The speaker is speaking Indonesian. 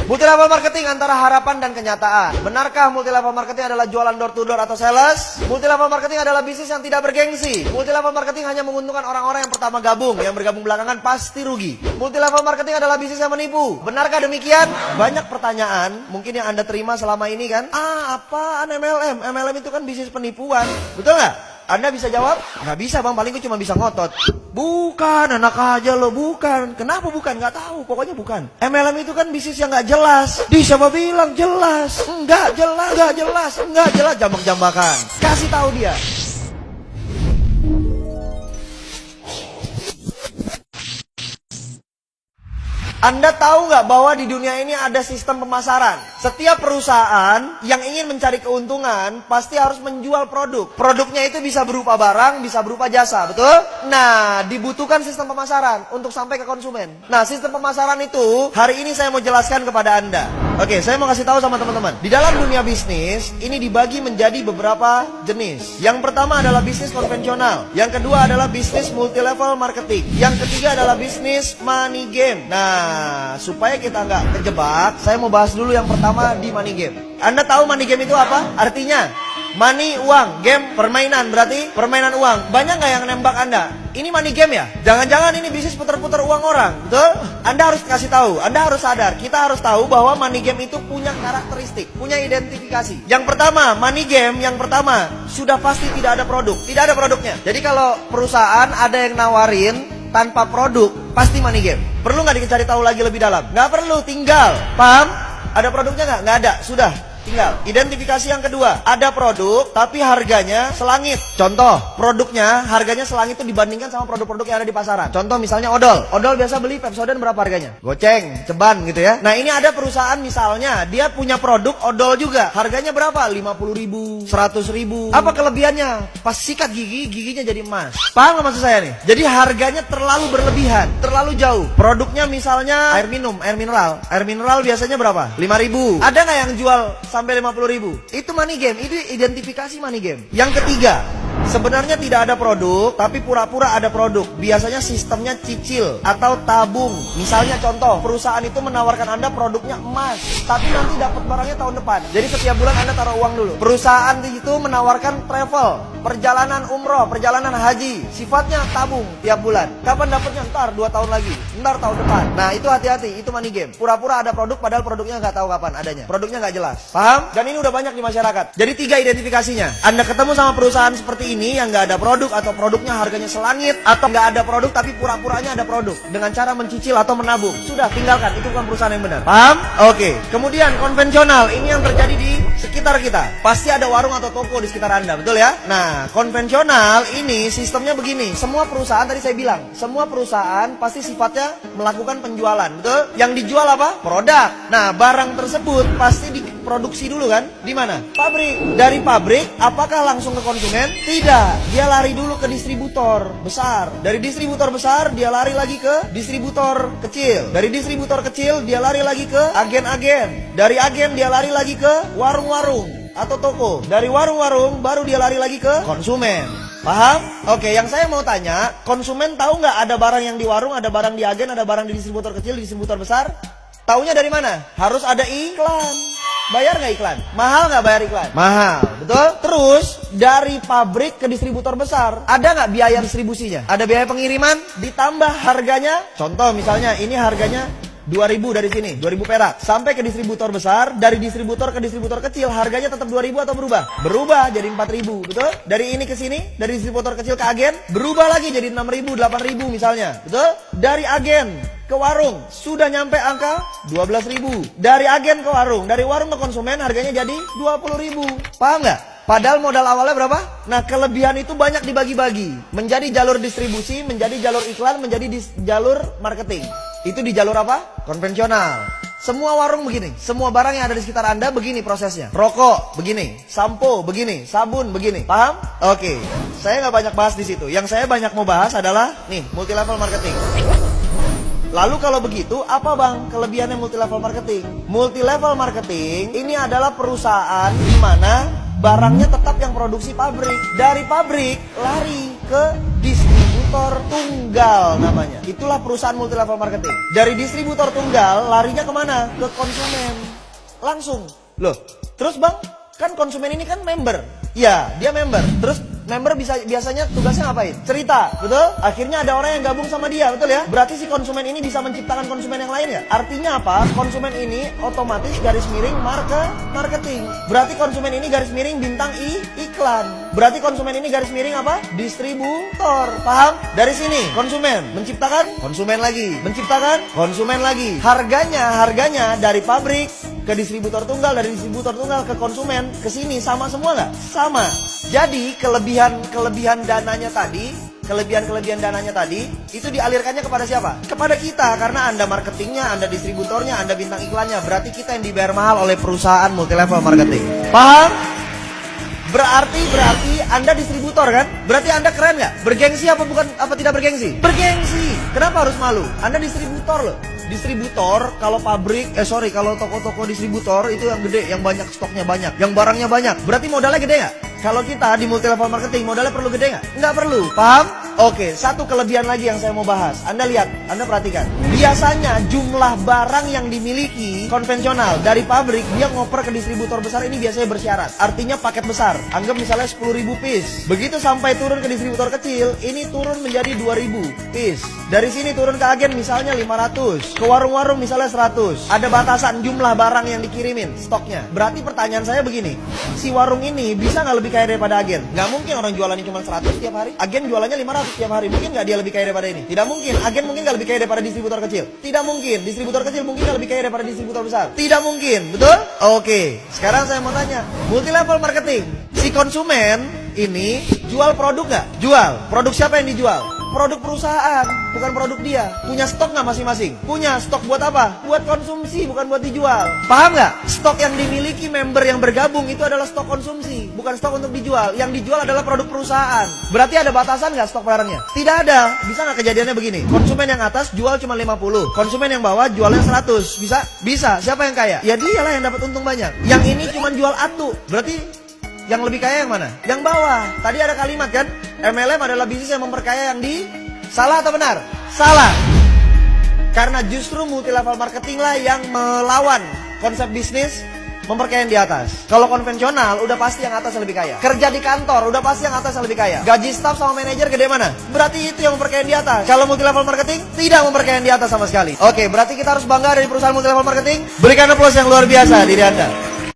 Multi level marketing antara harapan dan kenyataan. Benarkah multi level marketing adalah jualan door to door atau sales? Multi level marketing adalah bisnis yang tidak bergengsi. Multi level marketing hanya menguntungkan orang-orang yang pertama gabung, yang bergabung belakangan pasti rugi. Multi level marketing adalah bisnis yang menipu. Benarkah demikian? Banyak pertanyaan mungkin yang Anda terima selama ini kan? Apaan MLM? MLM itu kan bisnis penipuan. Betul nggak? Anda bisa jawab? Nggak bisa bang, paling gue cuma bisa ngotot. Bukan, anak aja lo, bukan. Kenapa bukan? Nggak tahu, pokoknya bukan. MLM itu kan bisnis yang nggak jelas. Siapa bilang jelas? Nggak jelas, nggak jelas, nggak jelas. Jambak-jambakan. Kasih tahu dia. Anda tahu nggak bahwa di dunia ini ada sistem pemasaran? Setiap perusahaan yang ingin mencari keuntungan pasti harus menjual produk. Produknya itu bisa berupa barang, bisa berupa jasa, betul? Nah, dibutuhkan sistem pemasaran untuk sampai ke konsumen. Nah, sistem pemasaran itu hari ini saya mau jelaskan kepada Anda. Oke, saya mau kasih tahu sama teman-teman. Di dalam dunia bisnis, ini dibagi menjadi beberapa jenis. Yang pertama adalah bisnis konvensional. Yang kedua adalah bisnis multi level marketing. Yang ketiga adalah bisnis money game. Nah, supaya kita nggak kejebak, saya mau bahas dulu yang pertama di money game. Anda tahu money game itu apa? Artinya, money, uang, game, permainan, berarti permainan uang. Banyak nggak yang nembak Anda? Ini money game ya? Jangan-jangan ini bisnis putar-putar uang orang, betul? Anda harus kasih tahu, Anda harus sadar, kita harus tahu bahwa money game itu punya karakteristik, punya identifikasi. Yang pertama, money game yang pertama, sudah pasti tidak ada produk, tidak ada produknya. Jadi kalau perusahaan ada yang nawarin tanpa produk, pasti money game. Perlu nggak dicari tahu lagi lebih dalam? Nggak perlu, tinggal. Paham? Ada produknya nggak? Nggak ada, sudah. Tinggal. Identifikasi yang kedua, ada produk tapi harganya selangit. Contoh, produknya harganya selangit itu dibandingkan sama produk-produk yang ada di pasaran. Contoh misalnya odol. Odol biasa beli Pepsodent berapa harganya? Goceng, ceban gitu ya. Nah, ini ada perusahaan misalnya, dia punya produk odol juga. Harganya berapa? 50.000, 100.000. Apa kelebihannya? Pas sikat gigi, giginya jadi emas. Paham nggak maksud saya nih? Jadi harganya terlalu berlebihan, terlalu jauh. Produknya misalnya air minum, air mineral. Air mineral biasanya berapa? 5.000. Ada nggak yang jual sampai 50.000? Itu money game, itu identifikasi money game. Yang ketiga, sebenarnya tidak ada produk, tapi pura-pura ada produk. Biasanya sistemnya cicil atau tabung. Misalnya contoh, perusahaan itu menawarkan Anda produknya emas, tapi nanti dapat barangnya tahun depan. Jadi setiap bulan Anda taruh uang dulu. Perusahaan itu menawarkan travel, perjalanan umroh, perjalanan haji. Sifatnya tabung tiap bulan. Kapan dapatnya? Ntar 2 tahun lagi, ntar tahun depan. Nah, itu hati-hati, itu money game. Pura-pura ada produk, padahal produknya nggak tahu kapan adanya. Produknya nggak jelas. Paham? Dan ini udah banyak di masyarakat. Jadi 3 identifikasinya. Anda ketemu sama perusahaan seperti ini yang nggak ada produk, atau produknya harganya selangit, atau nggak ada produk tapi pura-puranya ada produk dengan cara mencicil atau menabung. Sudah, tinggalkan. Itu bukan perusahaan yang benar. Paham? Oke. Kemudian konvensional, ini yang terjadi di sekitar kita. Pasti ada warung atau toko di sekitar Anda, betul ya? Nah, konvensional ini sistemnya begini. Semua perusahaan, tadi saya bilang, semua perusahaan pasti sifatnya melakukan penjualan, betul? Yang dijual apa? Produk. Nah, barang tersebut pasti diproduksi dulu kan? Di mana? Pabrik. Dari pabrik, apakah langsung ke konsumen? Tidak. Dia lari dulu ke distributor besar. Dari distributor besar, dia lari lagi ke distributor kecil. Dari distributor kecil, dia lari lagi ke agen-agen. Dari agen, dia lari lagi ke warung-warung atau toko. Dari warung-warung, baru dia lari lagi ke konsumen. Paham? Oke, yang saya mau tanya, konsumen tahu nggak ada barang yang di warung, ada barang di agen, ada barang di distributor kecil, di distributor besar? Taunya dari mana? Harus ada iklan. Bayar nggak iklan? Mahal nggak bayar iklan? Mahal, betul? Terus, dari pabrik ke distributor besar, ada nggak biaya distribusinya? Ada biaya pengiriman? Ditambah harganya? Contoh misalnya, ini harganya 2.000 dari sini, 2.000 perak. Sampai ke distributor besar, dari distributor ke distributor kecil, harganya tetap 2.000 atau berubah? Berubah jadi 4.000, betul? Dari ini ke sini, dari distributor kecil ke agen, berubah lagi jadi 6.000, 8.000 misalnya, betul? Dari agen ke warung, sudah nyampe angka 12.000. Dari agen ke warung, dari warung ke konsumen, harganya jadi 20.000. Paham nggak? Padahal modal awalnya berapa? Nah, kelebihan itu banyak dibagi-bagi. Menjadi jalur distribusi, menjadi jalur iklan, menjadi jalur marketing. Itu di jalur apa? Konvensional. Semua warung begini, semua barang yang ada di sekitar Anda begini prosesnya. Rokok begini, sampo begini, sabun begini. Paham? Oke. Saya nggak banyak bahas di situ. Yang saya banyak mau bahas adalah nih, multi level marketing. Lalu kalau begitu, apa bang kelebihannya multi level marketing? Multi level marketing ini adalah perusahaan di mana barangnya tetap yang produksi pabrik. Dari pabrik lari ke distributor. distributor tunggal namanya. Itulah perusahaan multi level marketing. Dari distributor tunggal larinya kemana? Ke konsumen. Langsung. Loh, terus bang, kan konsumen ini kan member. Ya, dia member. Terus member biasanya tugasnya ngapain? Cerita, betul? Akhirnya ada orang yang gabung sama dia, betul ya? Berarti si konsumen ini bisa menciptakan konsumen yang lain ya? Artinya apa? Konsumen ini otomatis garis miring marketing. Berarti konsumen ini garis miring bintang iklan. Berarti konsumen ini garis miring apa? Distributor. Paham? Dari sini konsumen menciptakan konsumen lagi, menciptakan konsumen lagi. Harganya dari pabrik ke distributor tunggal, dari distributor tunggal ke konsumen, ke sini sama semua nggak? Sama. Jadi kelebihan dananya tadi, kelebihan dananya tadi itu dialirkannya kepada siapa? Kepada kita, karena Anda marketingnya, Anda distributornya, Anda bintang iklannya. Berarti kita yang dibayar mahal oleh perusahaan multi level marketing. Paham? Berarti Anda distributor kan? Berarti Anda keren nggak? Bergengsi apa tidak bergengsi? Bergengsi. Kenapa harus malu? Anda distributor loh. Distributor, kalau kalau toko-toko distributor itu yang gede, yang banyak stoknya banyak, yang barangnya banyak. Berarti modalnya gede nggak? Kalau kita di multi level marketing, modalnya perlu gede nggak? Nggak perlu. Paham? Oke, satu kelebihan lagi yang saya mau bahas. Anda lihat, Anda perhatikan. Biasanya jumlah barang yang dimiliki konvensional dari pabrik, dia ngoper ke distributor besar ini biasanya bersyarat. Artinya paket besar. Anggap misalnya 10.000 piece. Begitu sampai turun ke distributor kecil, ini turun menjadi 2.000 piece. Dari sini turun ke agen misalnya 500. Ke warung-warung misalnya 100. Ada batasan jumlah barang yang dikirimin, stoknya. Berarti pertanyaan saya begini, si warung ini bisa nggak lebih kaya daripada agen? Nggak mungkin orang jualannya cuma 100 tiap hari. Agen jualannya 500 tiap hari. Mungkin nggak dia lebih kaya daripada ini? Tidak mungkin. Agen mungkin nggak lebih kaya daripada distributor kecil? Tidak mungkin. Distributor kecil mungkin nggak lebih kaya daripada distributor besar? Tidak mungkin. Betul? Oke. Sekarang saya mau tanya, multi level marketing, si konsumen ini jual produk nggak? Jual. Produk siapa yang dijual? Produk perusahaan, bukan produk dia. Punya stok nggak masing-masing? Punya. Stok buat apa? Buat konsumsi, bukan buat dijual. Paham nggak? Stok yang dimiliki member yang bergabung itu adalah stok konsumsi, bukan stok untuk dijual. Yang dijual adalah produk perusahaan. Berarti ada batasan nggak stok barangnya? Tidak ada. Bisa nggak kejadiannya begini? Konsumen yang atas jual cuma 50, konsumen yang bawah jualnya 100. Bisa? Bisa. Siapa yang kaya? Ya dialah yang dapat untung banyak. Yang ini cuma jual atu. Berarti yang lebih kaya yang mana? Yang bawah. Tadi ada kalimat kan? MLM adalah bisnis yang memperkaya yang di... Salah atau benar? Salah. Karena justru multi level marketing lah yang melawan konsep bisnis memperkaya yang di atas. Kalau konvensional udah pasti yang atas yang lebih kaya. Kerja di kantor udah pasti yang atas yang lebih kaya. Gaji staff sama manajer gede mana? Berarti itu yang memperkaya yang di atas. Kalau multi level marketing tidak memperkaya yang di atas sama sekali. Oke, berarti kita harus bangga dari perusahaan multi level marketing. Berikan aplaus yang luar biasa diri Anda.